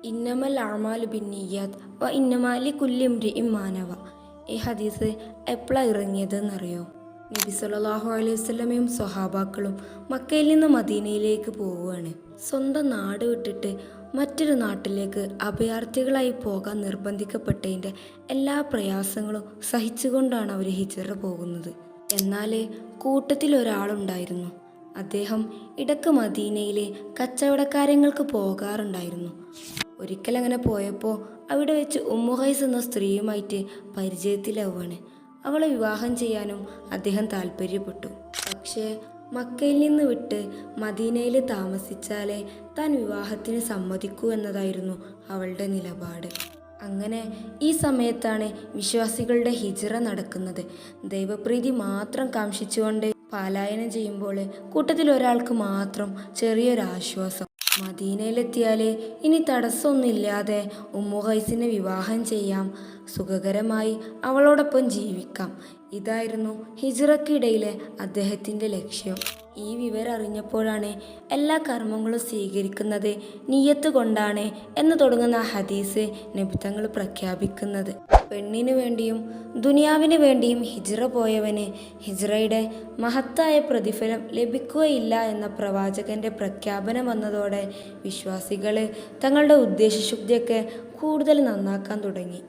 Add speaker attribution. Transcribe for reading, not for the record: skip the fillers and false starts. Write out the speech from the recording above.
Speaker 1: ഇന്നമൽ അഅ്മാലു ബിന്നിയ്യാത്ത് വ ഇന്നമാ ലികുല്ലി ഇംറിഇൻ മാ നവ. ഈ ഹദീസ് എപ്പോഴാണ് ഇറങ്ങിയതെന്നറിയോ? നബി സല്ലല്ലാഹു അലൈഹി വസല്ലമയും സ്വഹാബാക്കളും മക്കയിൽ നിന്ന് മദീനയിലേക്ക് പോവുകയാണ്. സ്വന്തം നാട് വിട്ടിട്ട് മറ്റൊരു നാട്ടിലേക്ക് അഭയാർത്ഥികളായി പോകാൻ നിർബന്ധിക്കപ്പെട്ടതിൻ്റെ എല്ലാ പ്രയാസങ്ങളും സഹിച്ചുകൊണ്ടാണ് അവർ ഹിജ്റ പോകുന്നത്. എന്നാൽ കൂട്ടത്തിൽ ഒരാളുണ്ടായിരുന്നു. അദ്ദേഹം ഇടക്ക് മദീനയിലെ കച്ചവടക്കാര്യങ്ങൾക്ക് പോകാറുണ്ടായിരുന്നു. ഒരിക്കൽ അങ്ങനെ പോയപ്പോൾ അവിടെ വെച്ച് ഉമ്മു ഖൈസ് എന്ന സ്ത്രീയുമായിട്ട് പരിചയത്തിലാവുകയാണ്. അവളെ വിവാഹം ചെയ്യാനും അദ്ദേഹം താല്പര്യപ്പെട്ടു. പക്ഷേ മക്കയിൽ നിന്ന് വിട്ട് മദീനയിൽ താമസിച്ചാലേ താൻ വിവാഹത്തിന് സമ്മതിക്കൂ എന്നതായിരുന്നു അവളുടെ നിലപാട്. അങ്ങനെ ഈ സമയത്താണ് വിശ്വാസികളുടെ ഹിജ്റ നടക്കുന്നത്. ദൈവപ്രീതി മാത്രം കാംക്ഷിച്ചുകൊണ്ട് പലായനം ചെയ്യുമ്പോൾ കൂട്ടത്തിൽ ഒരാൾക്ക് മാത്രം ചെറിയൊരാശ്വാസം. മദീനയിലെത്തിയാൽ ഇനി തടസ്സമൊന്നുമില്ലാതെ ഉമ്മു ഖൈസിനെ വിവാഹം ചെയ്യാം, സുഖകരമായി അവളോടൊപ്പം ജീവിക്കാം. ഇതായിരുന്നു ഹിജ്റയ്ക്കിടയിലെ അദ്ദേഹത്തിൻ്റെ ലക്ഷ്യം. ഈ വിവരം അറിഞ്ഞപ്പോഴാണ് എല്ലാ കർമ്മങ്ങളും സ്വീകരിക്കുന്നത് നിയ്യത്ത് കൊണ്ടാണ് എന്ന് തുടങ്ങുന്ന ഹദീസ് നബിതങ്ങൾ പ്രഖ്യാപിക്കുന്നത്. പെണ്ണിനു വേണ്ടിയും ദുനിയാവിന് വേണ്ടിയും ഹിജ്റ പോയവന് ഹിജ്റയുടെ മഹത്തായ പ്രതിഫലം ലഭിക്കുകയില്ല എന്ന പ്രവാചകന്റെ പ്രഖ്യാപനം വന്നതോടെ വിശ്വാസികൾ തങ്ങളുടെ ഉദ്ദേശശുദ്ധിയൊക്കെ കൂടുതൽ നന്നാക്കാൻ തുടങ്ങി.